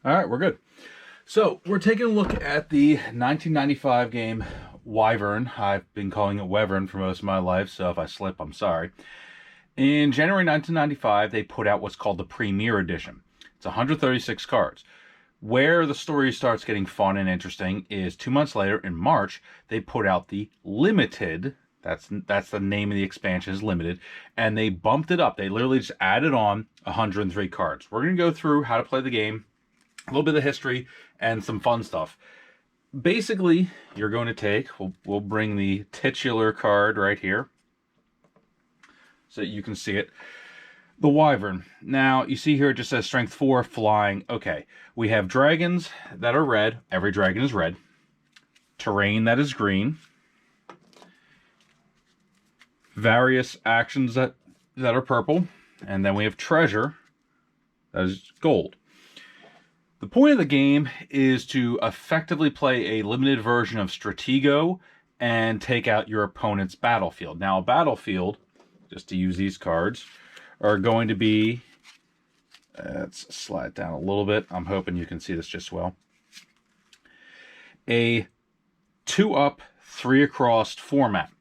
All right, we're good. So we're taking a look at the 1995 game Wyvern. I've been calling it Wyvern for most of my life, so if I slip, I'm sorry. In January 1995, they put out what's called the Premier Edition. It's 136 cards. Where the story starts getting fun and interesting is 2 months later, in March, they put out the Limited. That's the name of the expansion, is Limited, and they bumped it up. They literally just added on 103 cards. We're going to go through how to play the game, a little bit of history, and some fun stuff. Basically, you're going to take, we'll bring the titular card right here so that you can see it. The Wyvern. Now, you see here it just says Strength 4, Flying. Okay, we have dragons that are red. Every dragon is red. Terrain that is green. Various actions that are purple. And then we have treasure that is gold. The point of the game is to effectively play a limited version of Stratego and take out your opponent's battlefield. Now, a battlefield, just to use these cards, are going to be, let's slide down a little bit. I'm hoping you can see this just well. A 2-up, 3-across format.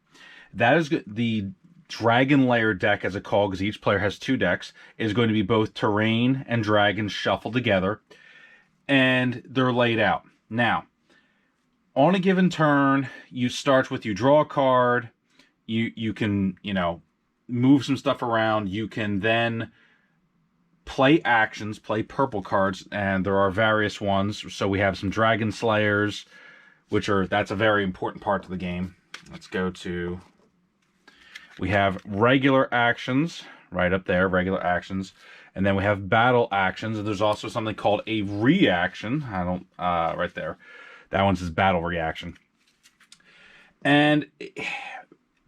That is the Dragon Lair deck, as it's called, because each player has 2 decks, is going to be both terrain and dragons shuffled together, and they're laid out. Now, on a given turn, you start with, you draw a card, you can, move some stuff around. You can then play actions, play purple cards, and there are various ones. So we have some Dragon Slayers, that's a very important part of the game. Let's go to, we have regular actions, right up there, regular actions. And then we have battle actions, and there's also something called a reaction. Right there. That one says battle reaction. And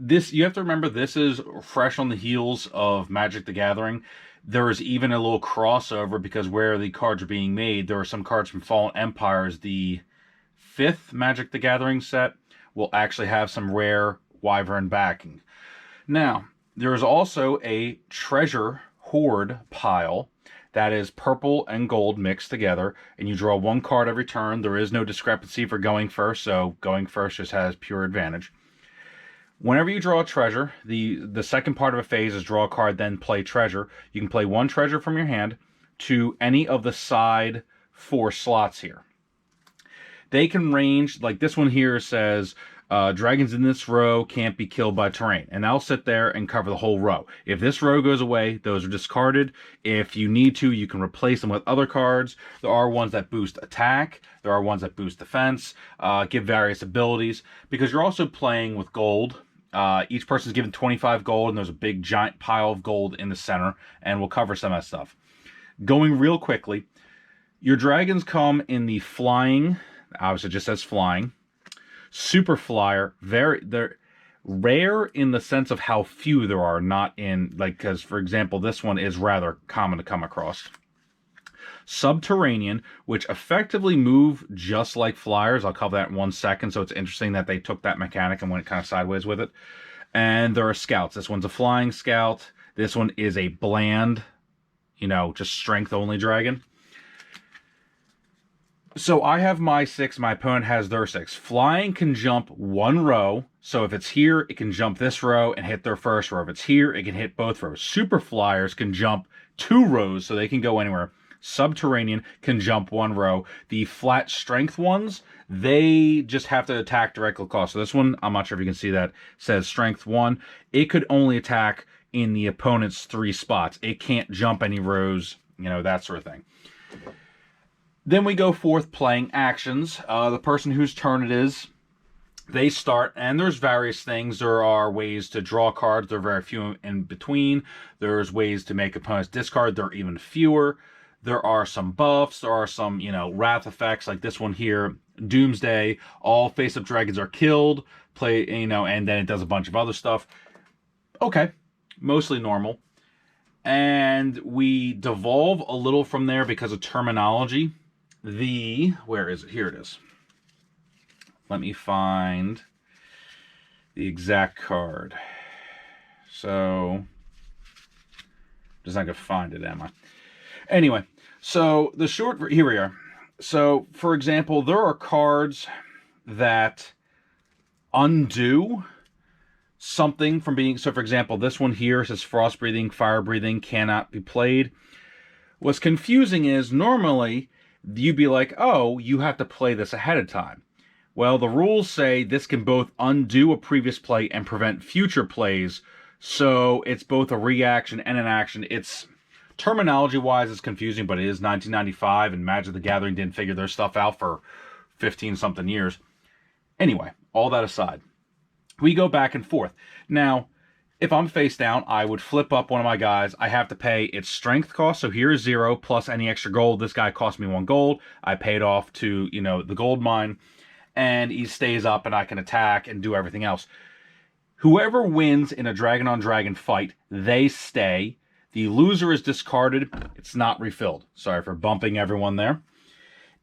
this, you have to remember, this is fresh on the heels of Magic the Gathering. There is even a little crossover, because where the cards are being made, there are some cards from Fallen Empires. The 5th Magic the Gathering set will actually have some rare Wyvern backing. Now, there is also a treasure hoard pile that is purple and gold mixed together, and you draw 1 card every turn. There is no discrepancy for going first, so going first just has pure advantage. Whenever you draw a treasure, the second part of a phase is draw a card, then play treasure. You can play 1 treasure from your hand to any of the side 4 slots here. They can range, like this one here says, dragons in this row can't be killed by terrain. And I'll sit there and cover the whole row. If this row goes away, those are discarded. If you need to, you can replace them with other cards. There are ones that boost attack. There are ones that boost defense, give various abilities. Because you're also playing with gold. Each person's given 25 gold, and there's a big giant pile of gold in the center. And we'll cover some of that stuff. Going real quickly, your dragons come in the flying, obviously it just says flying. Super flyer, they're rare in the sense of how few there are, not in, because for example, this one is rather common to come across. Subterranean, which effectively move just like flyers. I'll cover that in 1 second, so it's interesting that they took that mechanic and went kind of sideways with it. And there are scouts. This one's a flying scout. This one is a bland, just strength only dragon. So I have my 6, my opponent has their 6. Flying can jump 1 row, so if it's here, it can jump this row and hit their first row. If it's here, it can hit both rows. Super flyers can jump 2 rows, so they can go anywhere. Subterranean can jump 1 row. The flat strength ones, they just have to attack directly across. So this one, I'm not sure if you can see that, says strength 1. It could only attack in the opponent's 3 spots. It can't jump any rows, that sort of thing. Then we go forth playing actions. The person whose turn it is, they start, and there's various things. There are ways to draw cards. There are very few in between. There's ways to make opponents discard. There are even fewer. There are some buffs. There are some, wrath effects, like this one here, Doomsday. All face-up dragons are killed. And then it does a bunch of other stuff. Okay, mostly normal. And we devolve a little from there because of terminology. Where is it? Here it is. Let me find the exact card. So, just not going to find it, am I? Anyway, so here we are. So, for example, there are cards that undo something from being... So, for example, this one here says frost breathing, fire breathing cannot be played. What's confusing is normally you'd be like, oh, you have to play this ahead of time. Well, the rules say this can both undo a previous play and prevent future plays, so it's both a reaction and an action. It's terminology-wise, it's confusing, but it is 1995, and Magic the Gathering didn't figure their stuff out for 15-something years. Anyway, all that aside, we go back and forth. Now, if I'm face down, I would flip up one of my guys. I have to pay its strength cost. So here is 0 plus any extra gold. This guy cost me 1 gold. I paid off to, the gold mine. And he stays up and I can attack and do everything else. Whoever wins in a dragon on dragon fight, they stay. The loser is discarded. It's not refilled. Sorry for bumping everyone there.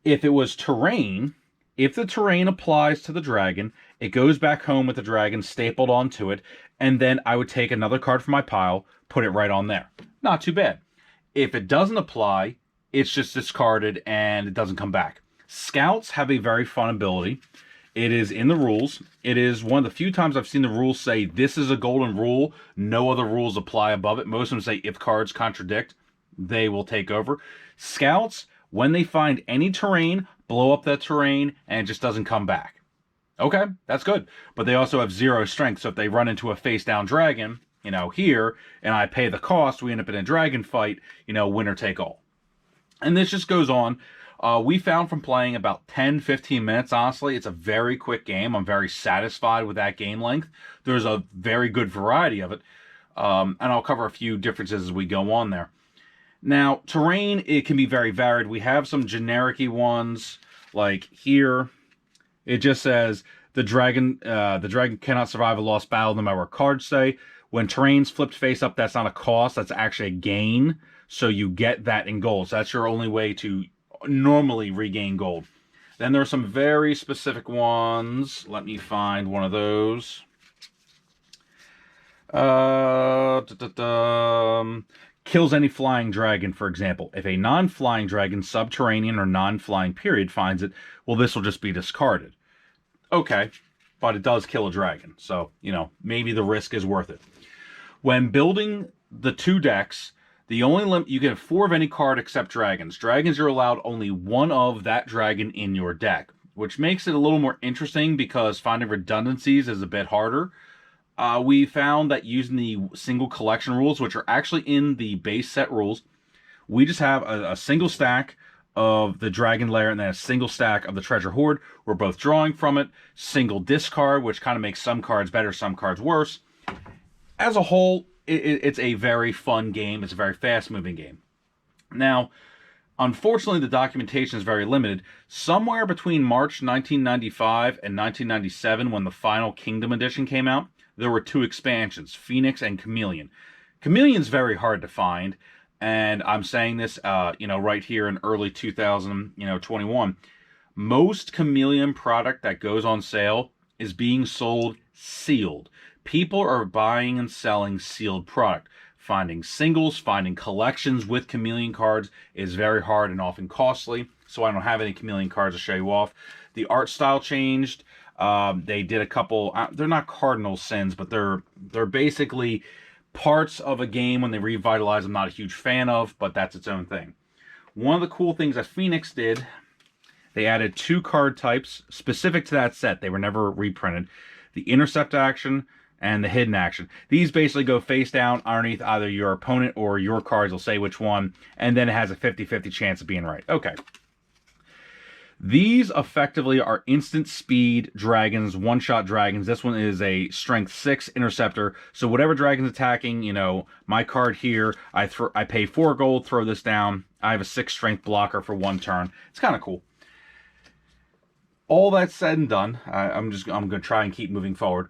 If it was terrain, if the terrain applies to the dragon, it goes back home with the dragon stapled onto it, and then I would take another card from my pile, put it right on there. Not too bad. If it doesn't apply, it's just discarded and it doesn't come back. Scouts have a very fun ability. It is in the rules. It is one of the few times I've seen the rules say this is a golden rule. No other rules apply above it. Most of them say if cards contradict, they will take over. Scouts, when they find any terrain, blow up that terrain and it just doesn't come back. Okay, that's good. But they also have 0 strength. So if they run into a face-down dragon, here, and I pay the cost, we end up in a dragon fight, winner take all. And this just goes on. We found from playing about 10, 15 minutes, honestly, it's a very quick game. I'm very satisfied with that game length. There's a very good variety of it. And I'll cover a few differences as we go on there. Now, terrain, it can be very varied. We have some generic-y ones, like here. It just says, the dragon cannot survive a lost battle no matter what cards say. When terrain's flipped face up, that's not a cost. That's actually a gain. So you get that in gold. So that's your only way to normally regain gold. Then there are some very specific ones. Let me find one of those. Kills any flying dragon, for example. If a non-flying dragon, subterranean or non-flying period, finds it, well, this will just be discarded. Okay, but it does kill a dragon. So, maybe the risk is worth it. When building the 2 decks, the only limit, you get 4 of any card except dragons. Dragons, you're allowed only 1 of that dragon in your deck, which makes it a little more interesting because finding redundancies is a bit harder. We found that using the single collection rules, which are actually in the base set rules, we just have a single stack of the dragon lair and then a single stack of the treasure hoard. We're both drawing from it. Single discard, which kind of makes some cards better, some cards worse. As a whole, it's a very fun game. It's a very fast-moving game. Now, unfortunately, the documentation is very limited. Somewhere between March 1995 and 1997, when the final Kingdom Edition came out, there were 2 expansions, Phoenix and Chameleon. Chameleon's very hard to find, and I'm saying this, right here in early 2021. Most Chameleon product that goes on sale is being sold sealed. People are buying and selling sealed product. Finding singles, finding collections with Chameleon cards is very hard and often costly, so I don't have any Chameleon cards to show you off. The art style changed. They did a couple, they're not cardinal sins, but they're basically parts of a game when they revitalize. I'm not a huge fan of, but that's its own thing. One of the cool things that Phoenix did, they added 2 card types specific to that set. They were never reprinted. The intercept action and the hidden action. These basically go face down underneath either your opponent or your cards. Will say which one, and then it has a 50-50 chance of being right. Okay. These effectively are instant speed dragons, one-shot dragons. This one is a strength 6 interceptor. So whatever dragon's attacking, my card here, I pay 4 gold, throw this down. I have a 6 strength blocker for 1 turn. It's kind of cool. All that said and done, I'm going to try and keep moving forward.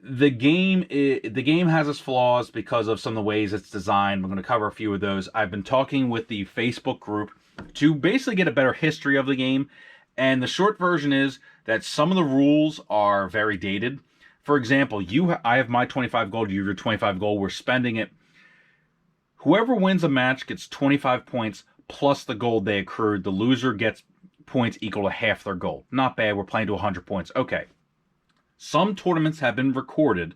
The game has its flaws because of some of the ways it's designed. We're going to cover a few of those. I've been talking with the Facebook group to basically get a better history of the game, and the short version is that some of the rules are very dated. For example, I have my 25 gold, you have your 25 gold, we're spending it. Whoever wins a match gets 25 points plus the gold they accrued. The loser gets points equal to half their gold. Not bad. We're playing to 100 points. Okay. Some tournaments have been recorded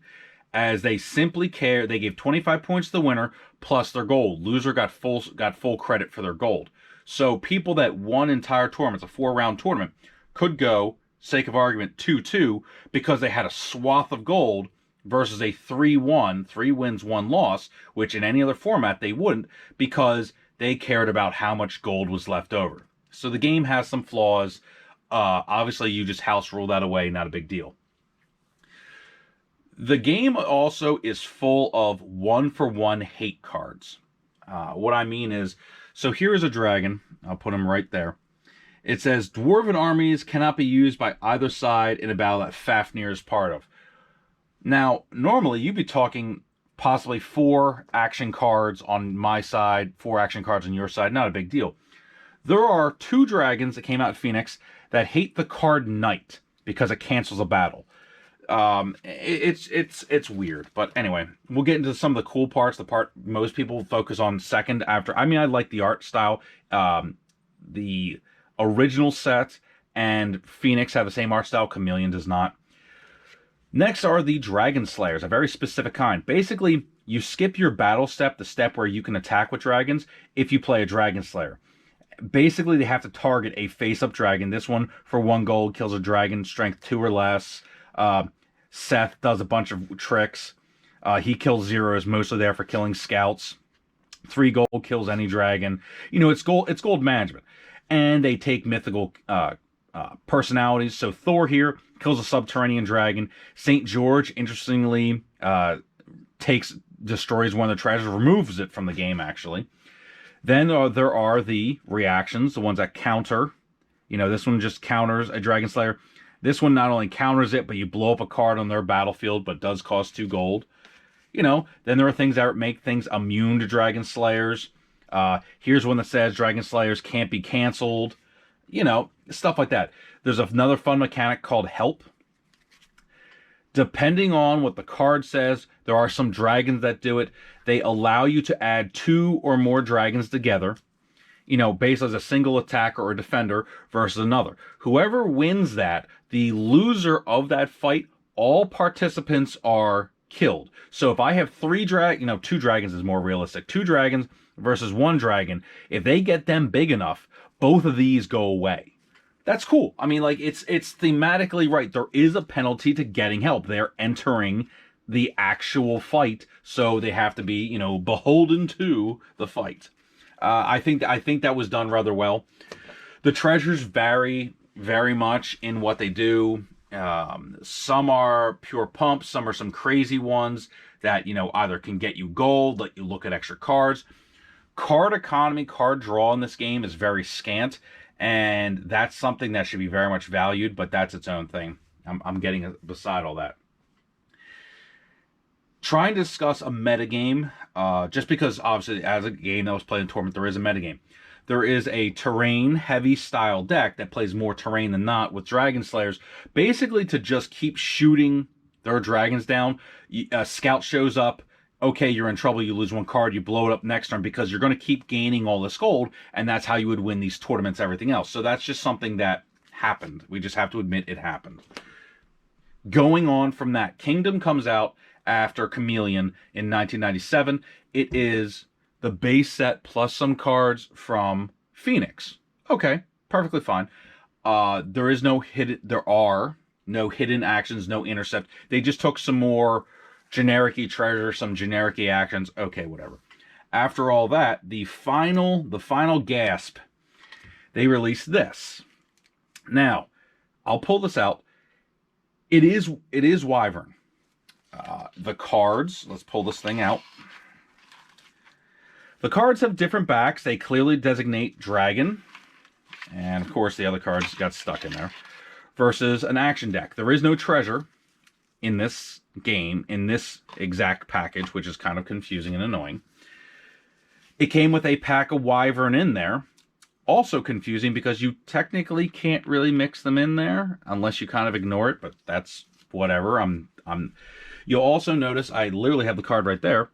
as they simply care. They gave 25 points to the winner plus their gold. Loser got full credit for their gold. So people that won entire tournaments, a 4-round tournament, could go, sake of argument, 2-2 because they had a swath of gold versus a 3-1, 3 wins, 1 loss, which in any other format they wouldn't because they cared about how much gold was left over. So the game has some flaws. Obviously, you just house rule that away, not a big deal. The game also is full of 1-for-1 hate cards. What I mean is, so here is a dragon. I'll put him right there. It says, Dwarven armies cannot be used by either side in a battle that Fafnir is part of. Now, normally you'd be talking possibly 4 action cards on my side, 4 action cards on your side. Not a big deal. There are 2 dragons that came out in Phoenix that hate the card Knight because it cancels a battle. It's weird, but anyway, we'll get into some of the cool parts. The part most people focus on second after. I mean, I like the art style. The original set and Phoenix have the same art style. Chameleon does not. Next are the Dragon Slayers, a very specific kind. Basically, you skip your battle step, the step where you can attack with dragons, if you play a Dragon Slayer. Basically, they have to target a face-up dragon. This one, for 1 gold, kills a dragon, strength 2 or less. Seth does a bunch of tricks. He kills zeros, mostly there for killing scouts. 3 gold kills any dragon. You know, it's gold management. And they take mythical personalities. So Thor here kills a subterranean dragon. St. George, interestingly, destroys one of the treasures, removes it from the game, actually. Then there are the reactions, the ones that counter. You know, this one just counters a Dragon Slayer. This one not only counters it, but you blow up a card on their battlefield, but does cost 2 gold. You know, then there are things that make things immune to Dragon Slayers. Here's one that says Dragon Slayers can't be canceled. You know, stuff like that. There's another fun mechanic called Help. Depending on what the card says, there are some dragons that do it. They allow you to add 2 or more dragons together, you know, based as a single attacker or defender versus another. Whoever wins that, the loser of that fight, all participants are killed. So if I have 2 dragons is more realistic. 2 dragons versus 1 dragon. If they get them big enough, both of these go away. That's cool. I mean, like, it's thematically right. There is a penalty to getting help. They're entering the actual fight, so they have to be, you know, beholden to the fight. I think that was done rather well. The treasures vary very much in what they do. Some are pure pumps. Some are some crazy ones that, you know, either can get you gold, let you look at extra cards. Card economy, card draw in this game is very scant. And that's something that should be very much valued, but that's its own thing. I'm getting beside all that. Trying to discuss a metagame, just because obviously as a game that was played in tournament, there is a metagame. There is a terrain-heavy style deck that plays more terrain than not with Dragon Slayers, basically to just keep shooting their dragons down. A scout shows up. Okay, you're in trouble, you lose 1 card, you blow it up next turn because you're going to keep gaining all this gold, and that's how you would win these tournaments, everything else. So that's just something that happened. We just have to admit it happened. Going on from that, Kingdom comes out after Chameleon in 1997. It is the base set plus some cards from Phoenix. Okay, perfectly fine. There are no hidden actions, no intercept. They just took some more generic-y treasure, some generic-y actions. Okay, whatever. After all that, the final gasp, they released this. Now, I'll pull this out. It is Wyvern. The cards, let's pull this thing out. The cards have different backs. They clearly designate dragon. And, of course, the other cards got stuck in there. Versus an action deck. There is no treasure in this game, in this exact package, which is kind of confusing and annoying. It came with a pack of Wyvern in there. Also confusing because you technically can't really mix them in there unless you kind of ignore it, but that's whatever. You'll also notice I literally have the card right there.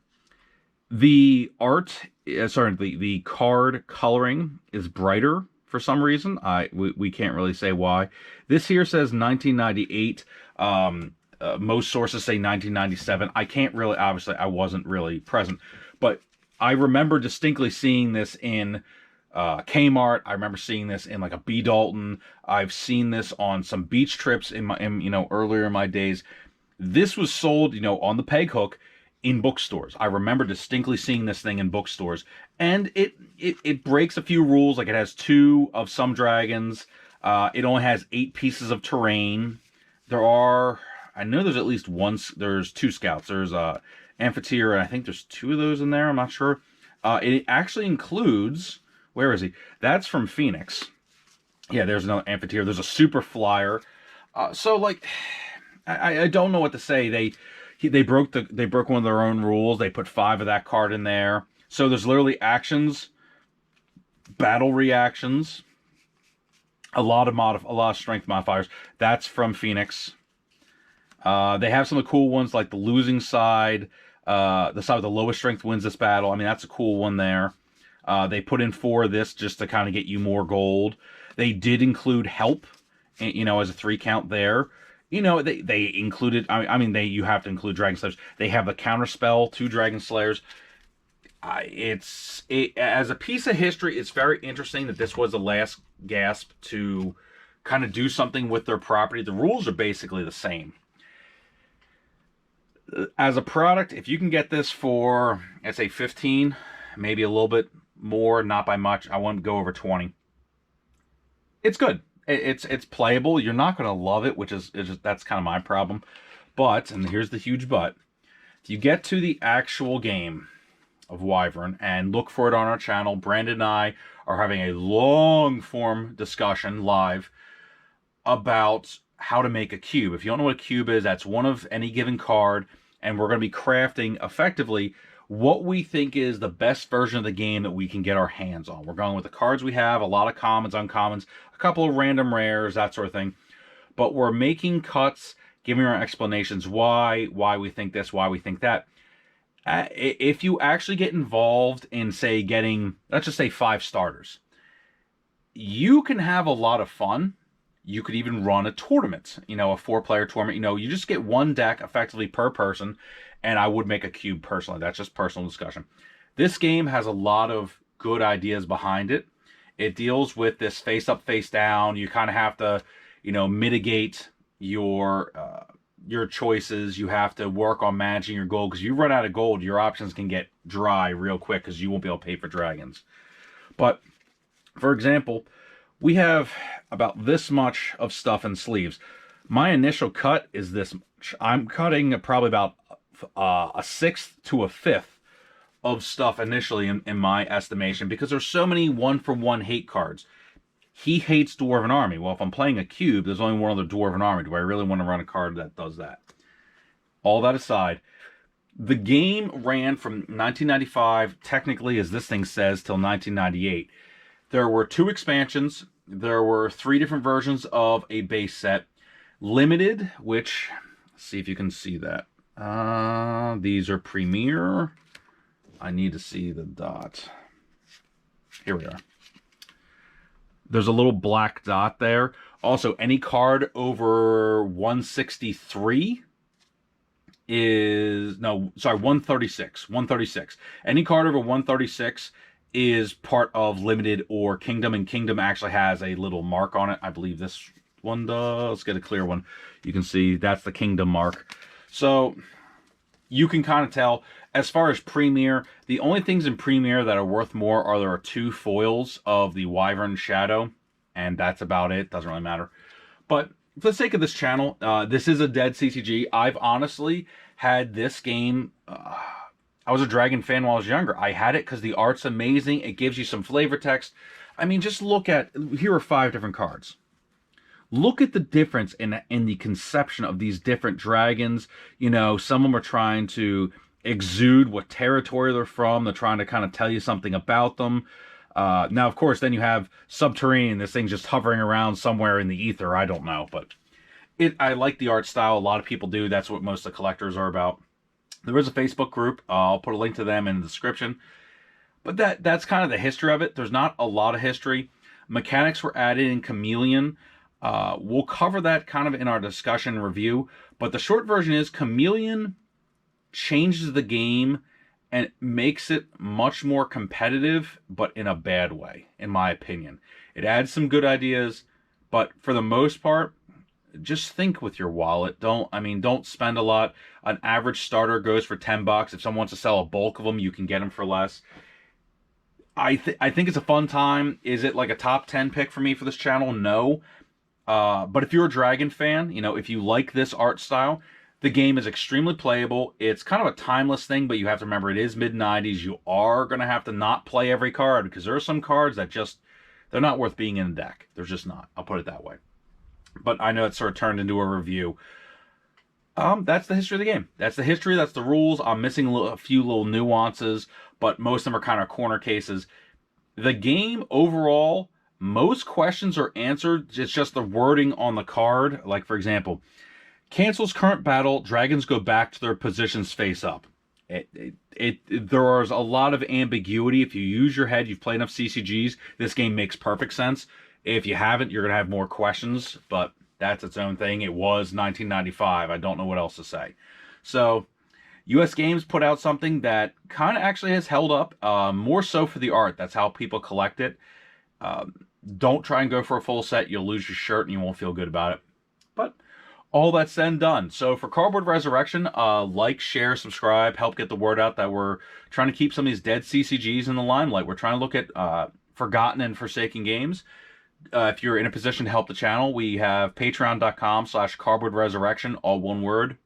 The art, the card coloring is brighter for some reason. We can't really say why. This here says 1998. Most sources say 1997. I can't really, obviously, I wasn't really present, but I remember distinctly seeing this in Kmart. I remember seeing this in like a B. Dalton. I've seen this on some beach trips earlier in my days. This was sold, on the peg hook in bookstores. I remember distinctly seeing this thing in bookstores, and it breaks a few rules. Like, it has 2 of some dragons. It only has 8 pieces of terrain. I know there's at least there's 2 scouts. There's Amphitheater, and I think there's 2 of those in there. I'm not sure. It actually includes, where is he? That's from Phoenix. Yeah, there's another Amphitheater. There's a Super Flyer. So, like, I don't know what to say. They broke one of their own rules. They put 5 of that card in there. So there's literally actions, battle reactions, a lot of strength modifiers. That's from Phoenix. They have some of the cool ones, like the losing side. The side with the lowest strength wins this battle. I mean, that's a cool one there. They put in 4 of this just to kind of get you more gold. They did include help, as a 3 count there. They included, you have to include Dragon Slayers. They have the counterspell to Dragon Slayers. As a piece of history, it's very interesting that this was the last gasp to kind of do something with their property. The rules are basically the same. As a product, if you can get this for, let's say 15, maybe a little bit more, not by much. I won't go over 20. It's good. It's playable. You're not going to love it, which is that's kind of my problem. But, and here's the huge but, if you get to the actual game of Wyvern and look for it on our channel, Brandon and I are having a long form discussion live about how to make a cube. If you don't know what a cube is, that's one of any given card, and we're going to be crafting effectively what we think is the best version of the game that we can get our hands on. We're going with the cards we have, a lot of commons, uncommons, a couple of random rares, that sort of thing. But we're making cuts, giving our explanations why we think this, why we think that. If you actually get involved in, say, getting, let's just say 5 starters, you can have a lot of fun. You could even run a tournament, a 4-player tournament. You just get 1 deck effectively per person, and I would make a cube personally. That's just personal discussion. This game has a lot of good ideas behind it. It deals with this face up, face down. You kind of have to, mitigate your choices. You have to work on managing your gold, because you run out of gold, your options can get dry real quick because you won't be able to pay for dragons. But, for example, we have about this much of stuff in sleeves. My initial cut is this much. I'm cutting probably about a 1/6 to a 1/5 of stuff initially in my estimation, because there's so many 1-for-1 hate cards. He hates Dwarven Army. Well, if I'm playing a cube, there's only one other Dwarven Army. Do I really want to run a card that does that? All that aside, the game ran from 1995, technically, as this thing says, till 1998. There were 2 expansions. There were 3 different versions of a base set. Limited, which, let's see if you can see that. These are Premier. I need to see the dot. Here we are. There's a little black dot there. Also, any card over 163 is... No, sorry, 136. 136. Any card over 136 is part of Limited or Kingdom, and Kingdom actually has a little mark on it. I believe this one does. Let's get a clear one. You can see that's the Kingdom mark. So you can kind of tell. As far as Premier, the only things in Premier that are worth more are there are 2 foils of the Wyvern Shadow, and that's about it. Doesn't really matter. But for the sake of this channel, this is a dead CCG. I've honestly had this game... I was a Dragon fan while I was younger. I had it because the art's amazing. It gives you some flavor text. I mean, just look at... Here are 5 different cards. Look at the difference in the conception of these different dragons. Some of them are trying to exude what territory they're from. They're trying to kind of tell you something about them. Now, of course, then you have Subterranean. This thing's just hovering around somewhere in the ether. I don't know. But I like the art style. A lot of people do. That's what most of the collectors are about. There is a Facebook group. I'll put a link to them in the description. But that's kind of the history of it. There's not a lot of history. Mechanics were added in Chameleon. We'll cover that kind of in our discussion and review, but the short version is Chameleon changes the game and makes it much more competitive, but in a bad way, in my opinion. It adds some good ideas, but for the most part, just think with your wallet. Don't spend a lot. An average starter goes for $10. If someone wants to sell a bulk of them, you can get them for less. I think it's a fun time. Is it like a top 10 pick for me for this channel? No. But if you're a Dragon fan, if you like this art style, the game is extremely playable. It's kind of a timeless thing, but you have to remember it is mid-90s. You are going to have to not play every card, because there are some cards that they're not worth being in a deck. They're just not. I'll put it that way. But I know it's sort of turned into a review. That's the history of the game. That's the history. That's the rules. I'm missing a few little nuances, but most of them are kind of corner cases. The game overall, most questions are answered. It's just the wording on the card. Like, for example, cancels current battle. Dragons go back to their positions face up. There is a lot of ambiguity. If you use your head, you've played enough CCGs, this game makes perfect sense. If you haven't, you're going to have more questions, but that's its own thing. It was 1995. I don't know what else to say. So, US Games put out something that kind of actually has held up, more so for the art. That's how people collect it. Don't try and go for a full set. You'll lose your shirt and you won't feel good about it. But all that's said and done. So for Cardboard Resurrection, like, share, subscribe, help get the word out that we're trying to keep some of these dead CCGs in the limelight. We're trying to look at forgotten and forsaken games. If you're in a position to help the channel, we have patreon.com/cardboardresurrection, all one word.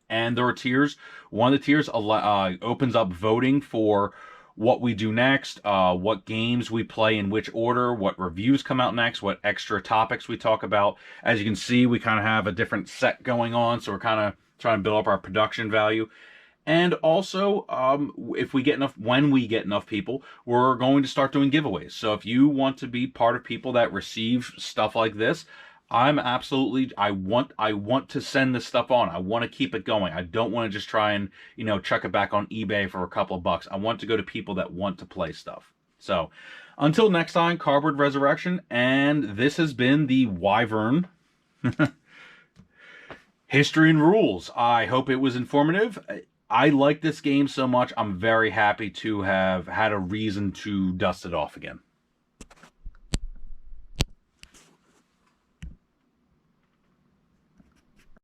And there are tiers. One of the tiers opens up voting for what we do next, what games we play in which order, what reviews come out next, what extra topics we talk about. As you can see, we kind of have a different set going on, so we're kind of trying to build up our production value. And also, when we get enough people, we're going to start doing giveaways. So if you want to be part of people that receive stuff like this, I want to send this stuff on. I want to keep it going. I don't want to just try and, chuck it back on eBay for a couple of bucks. I want to go to people that want to play stuff. So until next time, Cardboard Resurrection, and this has been the Wyvern History and Rules. I hope it was informative. I like this game so much, I'm very happy to have had a reason to dust it off again.